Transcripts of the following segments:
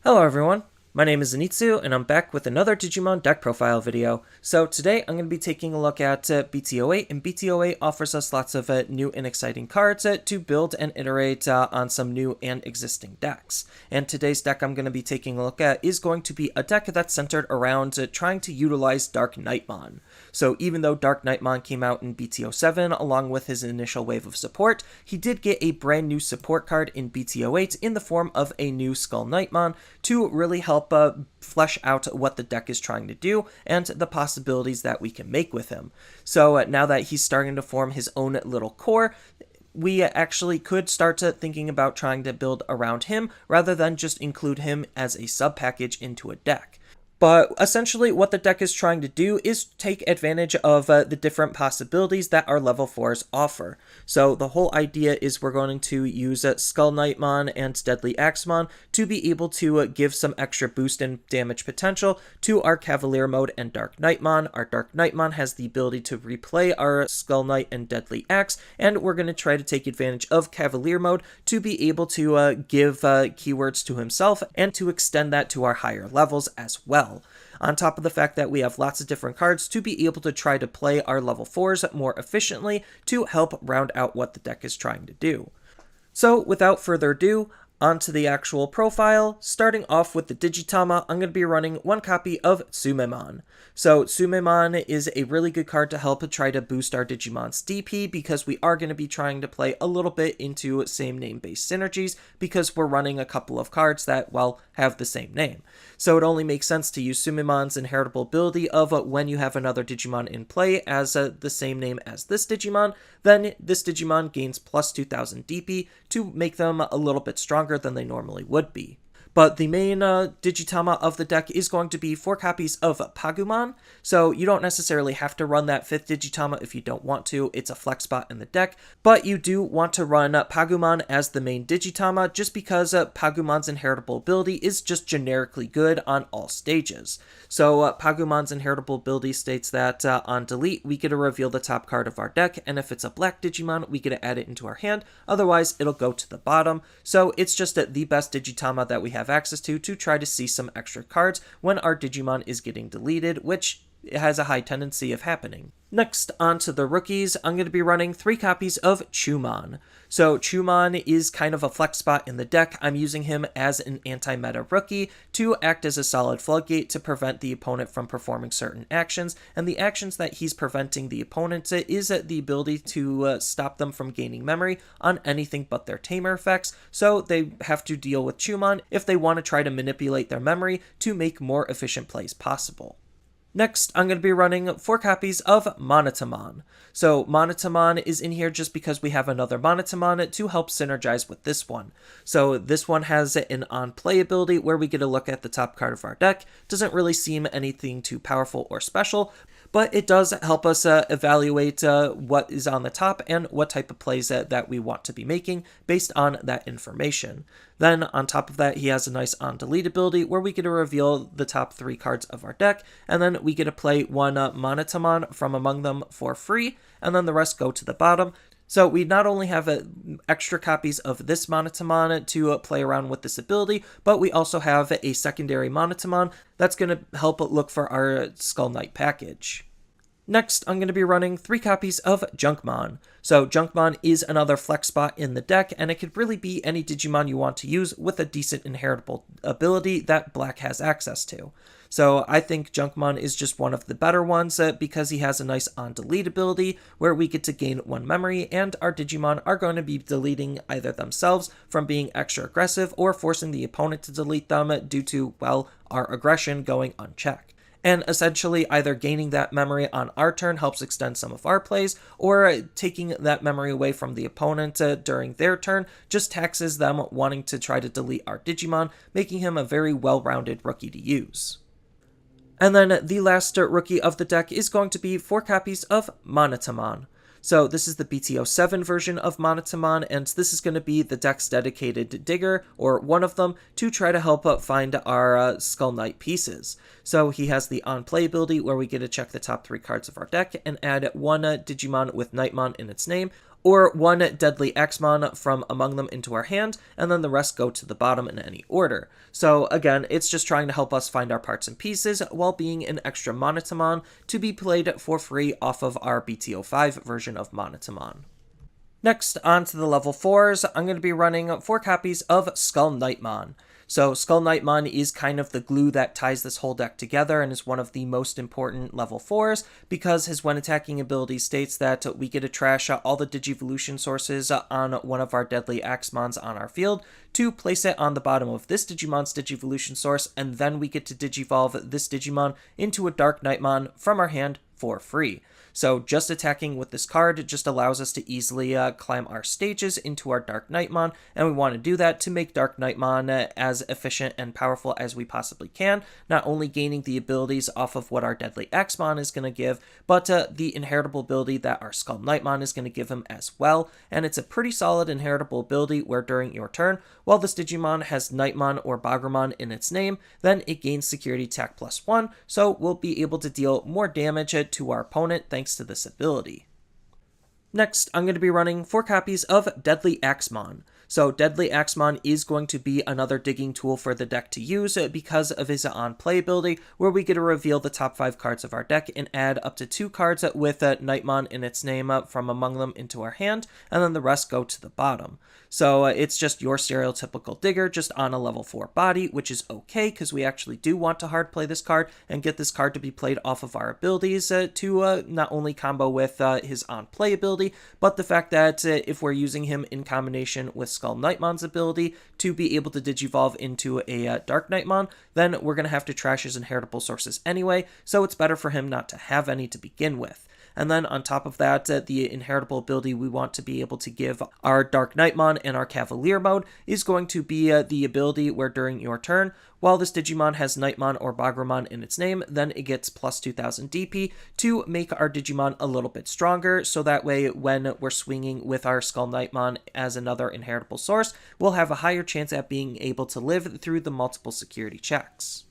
Hello everyone, my name is Zenitsu and I'm back with another Digimon deck profile video. So today I'm going to be taking a look at BT08, and BT08 offers us lots of new and exciting cards to build and iterate on some new and existing decks. And today's deck I'm going to be taking a look at is going to be a deck that's centered around trying to utilize DarkKnightmon. So even though DarkKnightmon came out in BT07 along with his initial wave of support, he did get a brand new support card in BT08 in the form of a new SkullKnightmon to really help flesh out what the deck is trying to do and the possibilities that we can make with him. So now that he's starting to form his own little core, we actually could start thinking about trying to build around him rather than just include him as a sub-package into a deck. But essentially what the deck is trying to do is take advantage of the different possibilities that our level 4s offer. So the whole idea is we're going to use SkullKnightmon and DeadlyAxemon to be able to give some extra boost and damage potential to our Cavalier mode and DarkKnightmon. Our DarkKnightmon has the ability to replay our SkullKnight and Deadly Axe, and we're going to try to take advantage of Cavalier mode to be able to give keywords to himself and to extend that to our higher levels as well. On top of the fact that we have lots of different cards to be able to try to play our level 4s more efficiently to help round out what the deck is trying to do. So without further ado, onto the actual profile. Starting off with the Digitama, I'm going to be running one copy of Tsumemon. So Tsumemon is a really good card to help try to boost our Digimon's DP because we are going to be trying to play a little bit into same name based synergies because we're running a couple of cards that, well, have the same name. So it only makes sense to use Tsumemon's inheritable ability of when you have another Digimon in play as the same name as this Digimon, then this Digimon gains plus 2000 DP to make them a little bit stronger than they normally would be. But the main Digitama of the deck is going to be 4 copies of Pagumon, so you don't necessarily have to run that 5th Digitama if you don't want to. It's a flex spot in the deck, but you do want to run Pagumon as the main Digitama just because Pagumon's inheritable ability is just generically good on all stages. So Pagumon's inheritable ability states that on delete, we get to reveal the top card of our deck, and if it's a black Digimon, we get to add it into our hand, otherwise it'll go to the bottom. So it's just the best Digitama that we have access to try to see some extra cards when our Digimon is getting deleted, which has a high tendency of happening. Next, on to the rookies, I'm going to be running 3 copies of Chuumon. So Chuumon is kind of a flex spot in the deck. I'm using him as an anti-meta rookie to act as a solid floodgate to prevent the opponent from performing certain actions, and the actions that he's preventing the opponent is the ability to stop them from gaining memory on anything but their tamer effects, so they have to deal with Chuumon if they want to try to manipulate their memory to make more efficient plays possible. Next, I'm going to be running 4 copies of Monotamon. So Monotamon is in here just because we have another Monotamon to help synergize with this one. So this one has an on-play ability where we get a look at the top card of our deck. Doesn't really seem anything too powerful or special, but it does help us evaluate what is on the top and what type of plays that we want to be making based on that information. Then on top of that, he has a nice on-delete ability where we get to reveal the top 3 cards of our deck, and then we get to play one Monotamon from among them for free, and then the rest go to the bottom. So we not only have extra copies of this Monotamon to play around with this ability, but we also have a secondary Monotamon that's going to help look for our Skull Knight package. Next, I'm going to be running 3 copies of Junkmon. So Junkmon is another flex spot in the deck, and it could really be any Digimon you want to use with a decent inheritable ability that Black has access to. So I think Junkmon is just one of the better ones because he has a nice on-delete ability where we get to gain 1 memory, and our Digimon are going to be deleting either themselves from being extra aggressive or forcing the opponent to delete them due to, well, our aggression going unchecked. And essentially either gaining that memory on our turn helps extend some of our plays, or taking that memory away from the opponent during their turn just taxes them wanting to try to delete our Digimon, making him a very well-rounded rookie to use. And then the last rookie of the deck is going to be 4 copies of Monitamon. So this is the BT07 version of Monotomon, and this is going to be the deck's dedicated digger, or one of them, to try to help find our Skull Knight pieces. So he has the on-play ability where we get to check the top 3 cards of our deck and add 1 Digimon with Knightmon in its name, or one DeadlyAxemon from among them into our hand, and then the rest go to the bottom in any order. So again, it's just trying to help us find our parts and pieces while being an extra Monitamon to be played for free off of our BT05 version of Monitamon. Next, on to the level 4s, I'm going to be running 4 copies of SkullKnightmon. So SkullKnightmon is kind of the glue that ties this whole deck together and is one of the most important level 4s because his when attacking ability states that we get to trash all the Digivolution sources on one of our DeadlyAxemons on our field to place it on the bottom of this Digimon's Digivolution source, and then we get to Digivolve this Digimon into a DarkKnightmon from our hand for free. So just attacking with this card just allows us to easily climb our stages into our DarkKnightmon, and we want to do that to make DarkKnightmon as efficient and powerful as we possibly can, not only gaining the abilities off of what our DeadlyAxemon is going to give, but the inheritable ability that our SkullKnightmon is going to give him as well, and it's a pretty solid inheritable ability where during your turn, while this Digimon has Knightmon or Pagumon in its name, then it gains security attack +1, so we'll be able to deal more damage to our opponent thanks to this ability. Next, I'm going to be running 4 copies of DeadlyAxemon. So DeadlyAxemon is going to be another digging tool for the deck to use because of his on-play ability, where we get to reveal the top 5 cards of our deck and add up to 2 cards with Knightmon in its name from among them into our hand, and then the rest go to the bottom. So it's just your stereotypical digger, just on a level 4 body, which is okay because we actually do want to hard play this card and get this card to be played off of our abilities to not only combo with his on-play ability, but the fact that if we're using him in combination with SkullKnightmon's ability to be able to Digivolve into a DarkKnightmon, then we're going to have to trash his inheritable sources anyway, so it's better for him not to have any to begin with. And then on top of that, the inheritable ability we want to be able to give our DarkKnightmon and our Cavalier mode is going to be the ability where during your turn, while this Digimon has Knightmon or Pagumon in its name, then it gets plus 2000 DP to make our Digimon a little bit stronger, so that way when we're swinging with our SkullKnightmon as another inheritable source, we'll have a higher chance at being able to live through the multiple security checks.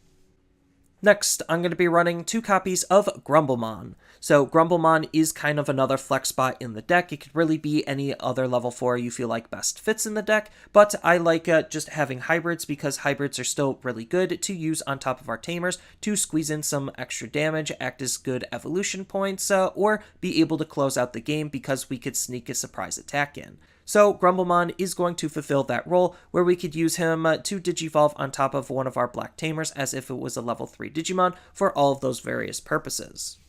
Next, I'm going to be running 2 copies of Grumblemon. So Grumblemon is kind of another flex spot in the deck. It could really be any other level 4 you feel like best fits in the deck, but I like just having hybrids because hybrids are still really good to use on top of our tamers to squeeze in some extra damage, act as good evolution points, or be able to close out the game because we could sneak a surprise attack in. So Grumblemon is going to fulfill that role where we could use him to Digivolve on top of one of our Black Tamers as if it was a level 3 Digimon for all of those various purposes.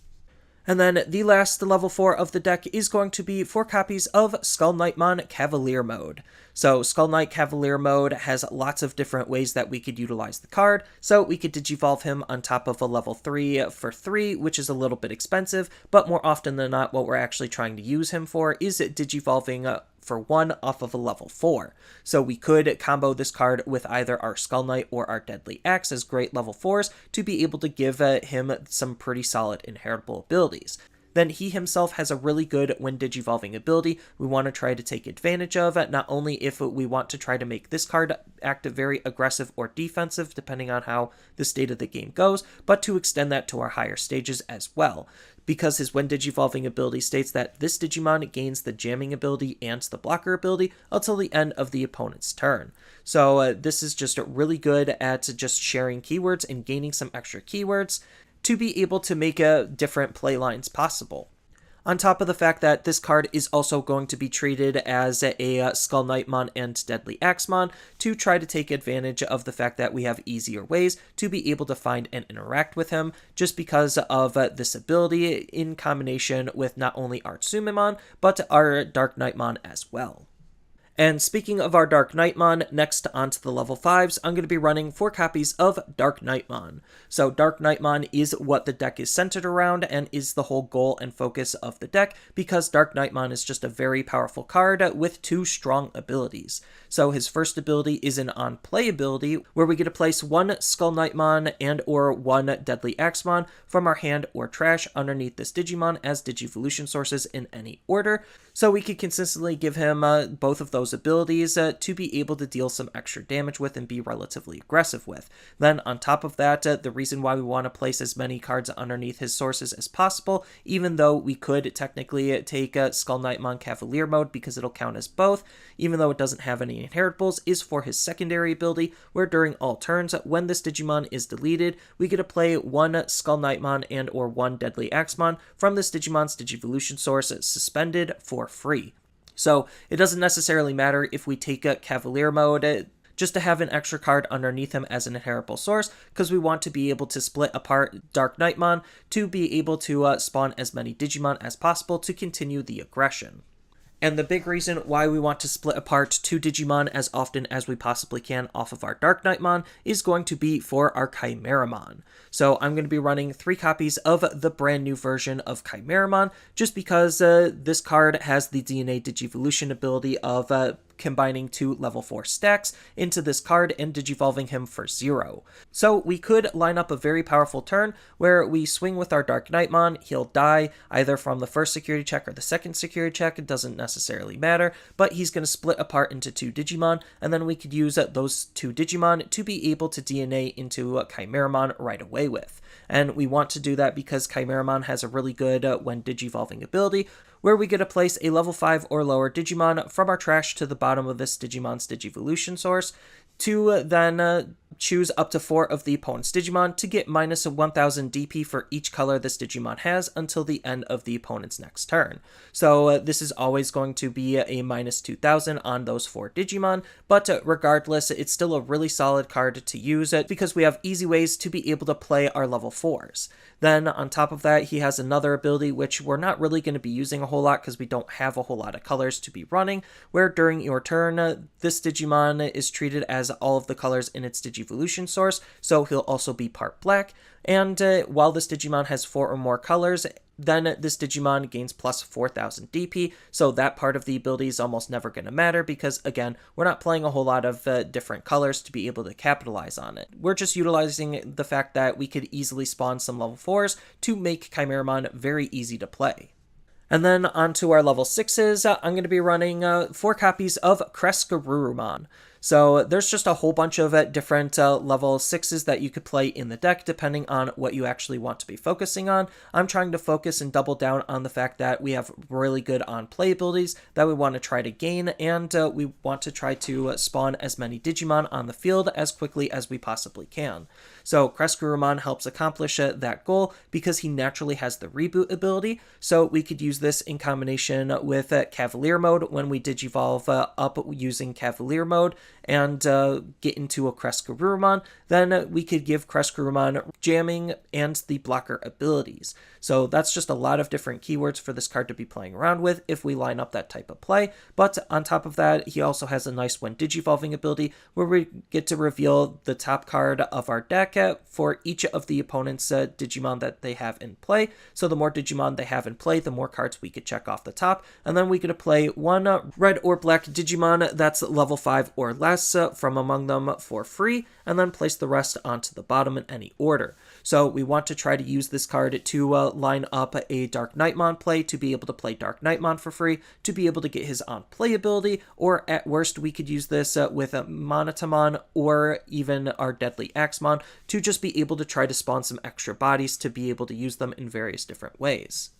And then the last level 4 of the deck is going to be 4 copies of SkullKnightmon Cavalier mode. So Skull Knight Cavalier mode has lots of different ways that we could utilize the card. So we could Digivolve him on top of a level 3 for 3, which is a little bit expensive, but more often than not what we're actually trying to use him for is Digivolving for 1 off of a level 4. So we could combo this card with either our Skull Knight or our Deadly Axe as great level 4s to be able to give him some pretty solid inheritable abilities. Then he himself has a really good when Digivolving ability we want to try to take advantage of, not only if we want to try to make this card act very aggressive or defensive, depending on how the state of the game goes, but to extend that to our higher stages as well. Because his when Digivolving ability states that this Digimon gains the jamming ability and the blocker ability until the end of the opponent's turn. So this is just really good at just sharing keywords and gaining some extra keywords to be able to make different play lines possible. On top of the fact that this card is also going to be treated as a SkullKnightmon and DeadlyAxemon to try to take advantage of the fact that we have easier ways to be able to find and interact with him just because of this ability in combination with not only our Tsumemon, but our DarkKnightmon as well. And speaking of our DarkKnightmon, next onto the level 5s, I'm going to be running 4 copies of DarkKnightmon. So DarkKnightmon is what the deck is centered around and is the whole goal and focus of the deck because DarkKnightmon is just a very powerful card with 2 strong abilities. So his first ability is an on-play ability where we get to place 1 SkullKnightmon and or 1 DeadlyAxemon from our hand or trash underneath this Digimon as Digivolution sources in any order. So we could consistently give him both of those those abilities to be able to deal some extra damage with and be relatively aggressive with. Then on top of that, the reason why we want to place as many cards underneath his sources as possible, even though we could technically take SkullKnightmon Cavalier mode because it'll count as both, even though it doesn't have any inheritables, is for his secondary ability, where during all turns, when this Digimon is deleted, we get to play one SkullKnightmon and or one DeadlyAxemon from this Digimon's Digivolution source suspended for free. So it doesn't necessarily matter if we take a Cavalier mode just to have an extra card underneath him as an inheritable source, because we want to be able to split apart DarkKnightmon to be able to spawn as many Digimon as possible to continue the aggression. And the big reason why we want to split apart two Digimon as often as we possibly can off of our DarkKnightmon is going to be for our Chimeramon. So I'm going to be running 3 copies of the brand new version of Chimeramon, just because this card has the DNA Digivolution ability of combining 2 level 4 stacks into this card and digivolving him for 0. So we could line up a very powerful turn where we swing with our DarkKnightmon. He'll die either from the first security check or the second security check. It doesn't necessarily matter, but he's going to split apart into 2 Digimon, and then we could use those 2 Digimon to be able to DNA into Chimeramon right away with. And we want to do that because Chimeramon has a really good when digivolving ability, where we get to place a level 5 or lower Digimon from our trash to the bottom of this Digimon's Digivolution source, to then choose up to 4 of the opponent's Digimon to get minus 1000 DP for each color this Digimon has until the end of the opponent's next turn. So this is always going to be a minus 2000 on those 4 Digimon, but regardless, it's still a really solid card to use because we have easy ways to be able to play our level 4s. Then on top of that, he has another ability which we're not really going to be using a whole lot because we don't have a whole lot of colors to be running, where during your turn, this Digimon is treated as all of the colors in its Digivolution source, so he'll also be part black, and while this Digimon has 4 or more colors, then this Digimon gains plus 4000 DP, so that part of the ability is almost never going to matter because, again, we're not playing a whole lot of different colors to be able to capitalize on it. We're just utilizing the fact that we could easily spawn some level 4s to make Chimeramon very easy to play. And then onto our level 6s, I'm going to be running 4 copies of CresGarurumon. So there's just a whole bunch of different level 6s that you could play in the deck depending on what you actually want to be focusing on. I'm trying to focus and double down on the fact that we have really good on-play abilities that we want to try to gain, and we want to try to spawn as many Digimon on the field as quickly as we possibly can. So CresGarurumon helps accomplish that goal because he naturally has the reboot ability, so we could use this in combination with Cavalier mode when we digivolve up using Cavalier mode and get into a CresGarurumon. Then we could give CresGarurumon jamming and the blocker abilities. So that's just a lot of different keywords for this card to be playing around with if we line up that type of play. But on top of that, he also has a nice when digivolving ability where we get to reveal the top card of our deck for each of the opponent's Digimon that they have in play. So the more Digimon they have in play, the more cards we could check off the top. And then we get to play one red or black Digimon that's level 5 or less from among them for free, and then place the rest onto the bottom in any order. So we want to try to use this card to line up a DarkKnightmon play to be able to play DarkKnightmon for free, to be able to get his on-play ability, or at worst we could use this with a Monotomon or even our DeadlyAxemon to just be able to try to spawn some extra bodies to be able to use them in various different ways.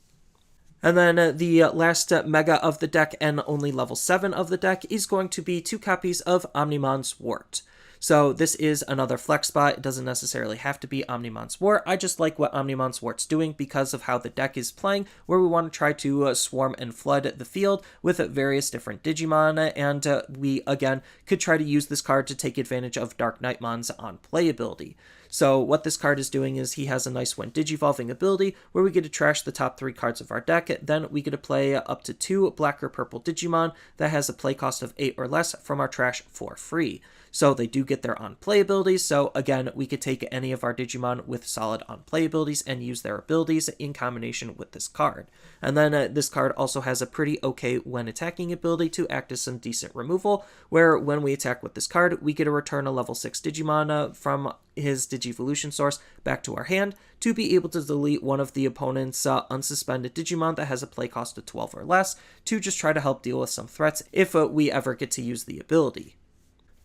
And then the last mega of the deck and only level 7 of the deck is going to be 2 copies of Omnimon Zwart. So this is another flex spot. It doesn't necessarily have to be Omnimon Zwart. I just like what Omnimon Zwart's doing because of how the deck is playing, where we want to try to swarm and flood the field with various different Digimon, and we, again, could try to use this card to take advantage of DarkKnightmon's on-play ability. So what this card is doing is he has a nice when digivolving ability where we get to trash the top 3 cards of our deck. Then we get to play up to 2 black or purple Digimon that has a play cost of 8 or less from our trash for free. so they do get their on-play abilities. So again, we could take any of our Digimon with solid on-play abilities and use their abilities in combination with this card. And then this card also has a pretty okay when attacking ability to act as some decent removal, where when we attack with this card, we get to return a level 6 Digimon from his Digivolution source back to our hand to be able to delete one of the opponent's unsuspended Digimon that has a play cost of 12 or less to just try to help deal with some threats if we ever get to use the ability.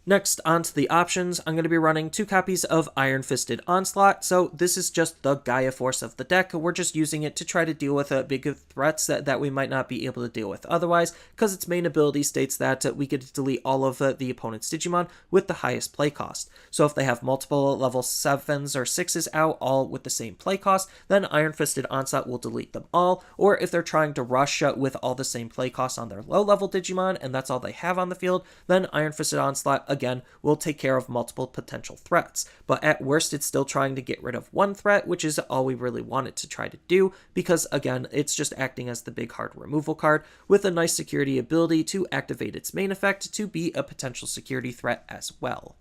Next, on to the options, I'm going to be running 2 copies of Iron Fisted Onslaught, so this is just the Gaia Force of the deck. We're just using it to try to deal with big threats that we might not be able to deal with otherwise, because its main ability states that we get to delete all of the opponent's Digimon with the highest play cost. So if they have multiple level 7s or 6s out, all with the same play cost, then Iron Fisted Onslaught will delete them all, or if they're trying to rush with all the same play costs on their low level Digimon, and that's all they have on the field, then Iron Fisted Onslaught again will take care of multiple potential threats. But at worst, it's still trying to get rid of one threat, which is all we really want it to try to do, because again, it's just acting as the big hard removal card with a nice security ability to activate its main effect to be a potential security threat as well.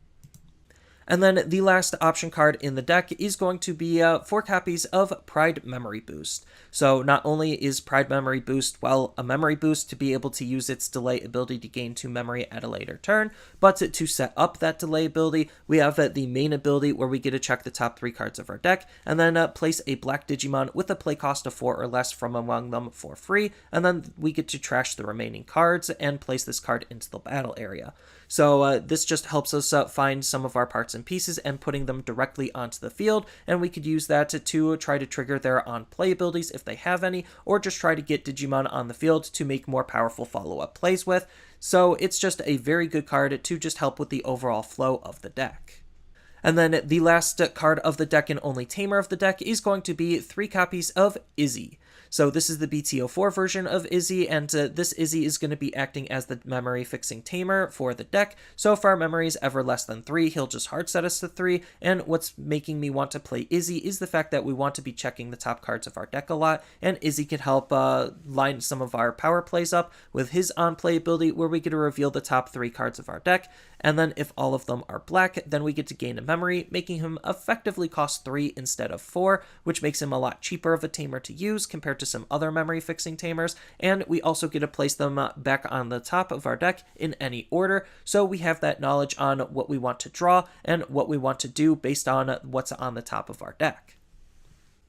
And then the last option card in the deck is going to be 4 copies of Pride Memory Boost. So not only is Pride Memory Boost, well, a memory boost to be able to use its delay ability to gain 2 memory at a later turn, but to set up that delay ability, we have the main ability where we get to check the top 3 cards of our deck, and then place a black Digimon with a play cost of 4 or less from among them for free, and then we get to trash the remaining cards and place this card into the battle area. So this just helps us find some of our parts and pieces and putting them directly onto the field, and we could use that to try to trigger their on-play abilities if they have any, or just try to get Digimon on the field to make more powerful follow-up plays with. So it's just a very good card to just help with the overall flow of the deck. And then the last card of the deck and only tamer of the deck is going to be 3 copies of Izzy. So this is the BT04 version of Izzy, and this Izzy is going to be acting as the memory fixing tamer for the deck. So if our memory is ever less than 3, he'll just hard set us to 3, and what's making me want to play Izzy is the fact that we want to be checking the top cards of our deck a lot, and Izzy can help line some of our power plays up with his on-play ability where we get to reveal the top 3 cards of our deck, and then if all of them are black, then we get to gain a memory, making him effectively cost 3 instead of 4, which makes him a lot cheaper of a tamer to use compared to some other memory fixing tamers, and we also get to place them back on the top of our deck in any order, so we have that knowledge on what we want to draw and what we want to do based on what's on the top of our deck.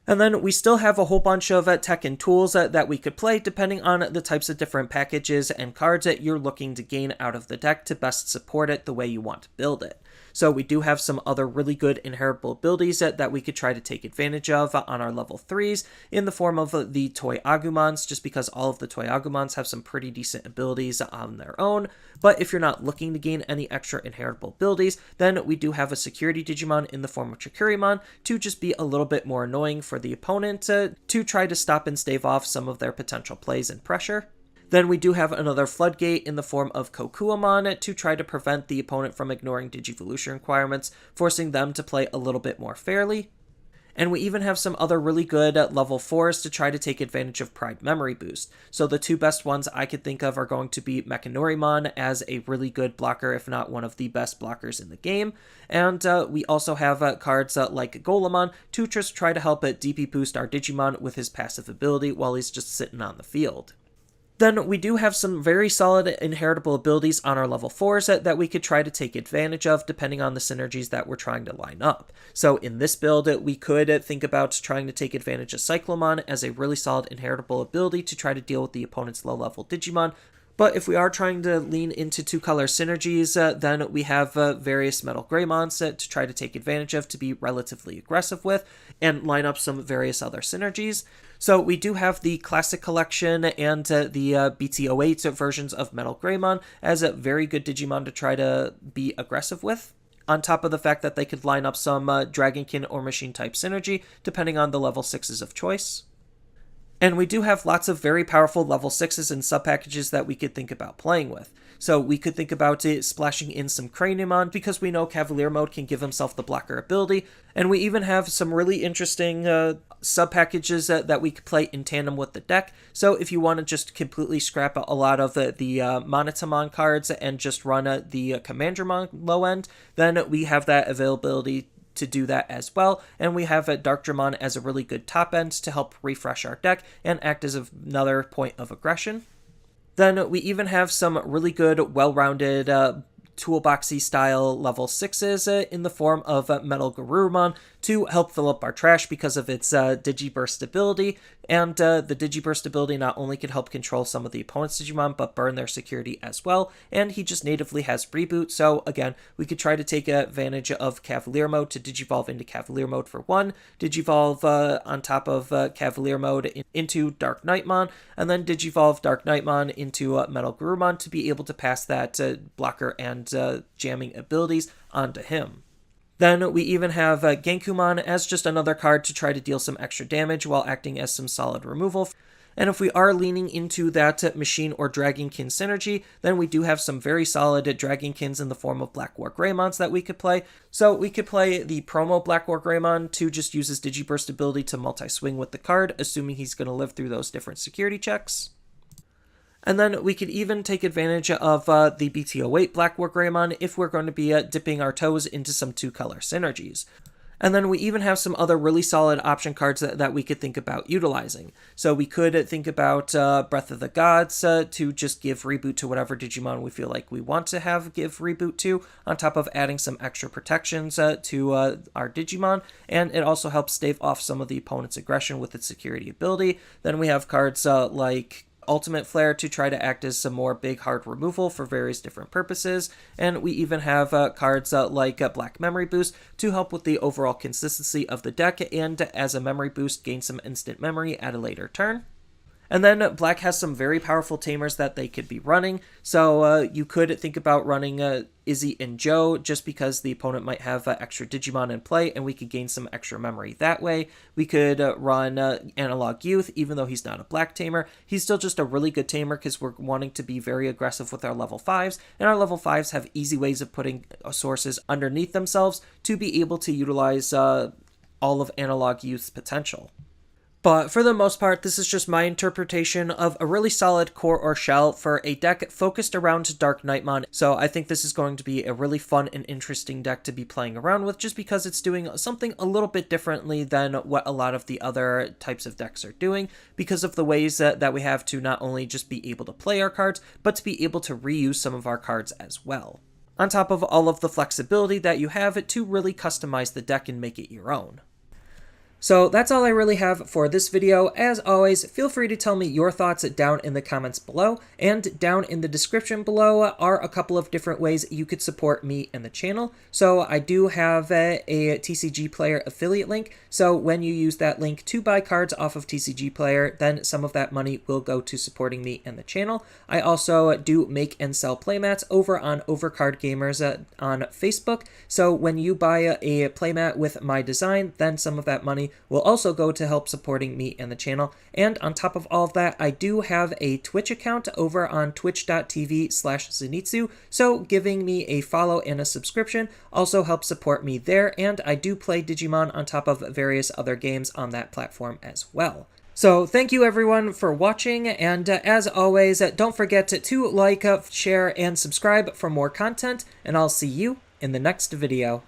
And then we still have a whole bunch of tech and tools that we could play depending on the types of different packages and cards that you're looking to gain out of the deck to best support it the way you want to build it. So we do have some other really good inheritable abilities that we could try to take advantage of on our level 3s in the form of the Toy Agumons, just because all of the Toy Agumons have some pretty decent abilities on their own. But if you're not looking to gain any extra inheritable abilities, then we do have a security Digimon in the form of Chikurimon to just be a little bit more annoying for the opponent to try to stop and stave off some of their potential plays and pressure. Then we do have another Floodgate in the form of Kokuamon to try to prevent the opponent from ignoring Digivolution requirements, forcing them to play a little bit more fairly. And we even have some other really good level 4s to try to take advantage of Pride Memory Boost. So the 2 best ones I could think of are going to be Mechanorimon as a really good blocker, if not one of the best blockers in the game. And we also have cards like Golemon to just try to help DP boost our Digimon with his passive ability while he's just sitting on the field. Then we do have some very solid inheritable abilities on our level 4s that we could try to take advantage of depending on the synergies that we're trying to line up. So in this build, we could think about trying to take advantage of Cyclomon as a really solid inheritable ability to try to deal with the opponent's low-level Digimon. But if we are trying to lean into 2-color synergies, then we have various Metal Greymons to try to take advantage of to be relatively aggressive with and line up some various other synergies. So we do have the Classic Collection and the BT08 versions of Metal Greymon as a very good Digimon to try to be aggressive with, on top of the fact that they could line up some Dragonkin or Machine type synergy depending on the level 6s of choice. And we do have lots of very powerful level 6s and sub-packages that we could think about playing with. So we could think about it splashing in some Craniumon because we know Cavalier Mode can give himself the blocker ability. And we even have some really interesting sub-packages that we could play in tandem with the deck. So if you want to just completely scrap a lot of the Monitamon cards and just run the Commandramon low end, then we have that availability to do that as well. And we have Darkdramon as a really good top end to help refresh our deck and act as another point of aggression. Then we even have some really good, well-rounded toolboxy style level 6s in the form of Metal Garurumon to help fill up our trash because of its Digiburst ability. And the Digiburst ability not only can help control some of the opponent's Digimon, but burn their security as well. And he just natively has Reboot, so again, we could try to take advantage of Cavalier Mode to Digivolve into Cavalier Mode for one, Digivolve on top of Cavalier Mode into DarkKnightmon, and then Digivolve DarkKnightmon into Metal Garurumon to be able to pass that blocker and jamming abilities onto him. Then we even have Genkumon as just another card to try to deal some extra damage while acting as some solid removal. And if we are leaning into that Machine or Dragonkin synergy, then we do have some very solid Dragonkins in the form of Black War Greymons that we could play. So we could play the promo Black War Greymon to just use his Digiburst ability to multi-swing with the card, assuming he's going to live through those different security checks. And then we could even take advantage of the BT08 Black War Greymon if we're going to be dipping our toes into some two-color synergies. And then we even have some other really solid option cards that we could think about utilizing. So we could think about Breath of the Gods to just give Reboot to whatever Digimon we feel like we want to have give Reboot to, on top of adding some extra protections to our Digimon. And it also helps stave off some of the opponent's aggression with its security ability. Then we have cards like Ultimate Flare to try to act as some more big hard removal for various different purposes, and we even have cards like Black Memory Boost to help with the overall consistency of the deck, and as a memory boost gain some instant memory at a later turn. And then Black has some very powerful tamers that they could be running, so you could think about running Izzy and Joe just because the opponent might have extra Digimon in play and we could gain some extra memory that way. We could run Analog Youth, even though he's not a Black tamer. He's still just a really good tamer because we're wanting to be very aggressive with our level 5s, and our level 5s have easy ways of putting sources underneath themselves to be able to utilize all of Analog Youth's potential. But for the most part, this is just my interpretation of a really solid core or shell for a deck focused around DarkKnightmon. So I think this is going to be a really fun and interesting deck to be playing around with just because it's doing something a little bit differently than what a lot of the other types of decks are doing because of the ways that we have to not only just be able to play our cards, but to be able to reuse some of our cards as well. On top of all of the flexibility that you have to really customize the deck and make it your own. So that's all I really have for this video. As always, feel free to tell me your thoughts down in the comments below, and down in the description below are a couple of different ways you could support me and the channel. So I do have a TCG Player affiliate link, so when you use that link to buy cards off of TCG Player, then some of that money will go to supporting me and the channel. I also do make and sell playmats over on Overcard Gamers on Facebook, so when you buy a playmat with my design, then some of that money will also go to help supporting me and the channel. And on top of all of that, I do have a Twitch account over on twitch.tv/Zenitsu, so giving me a follow and a subscription also helps support me there, and I do play Digimon on top of various other games on that platform as well. So thank you everyone for watching, and as always, don't forget to like, share, and subscribe for more content, and I'll see you in the next video.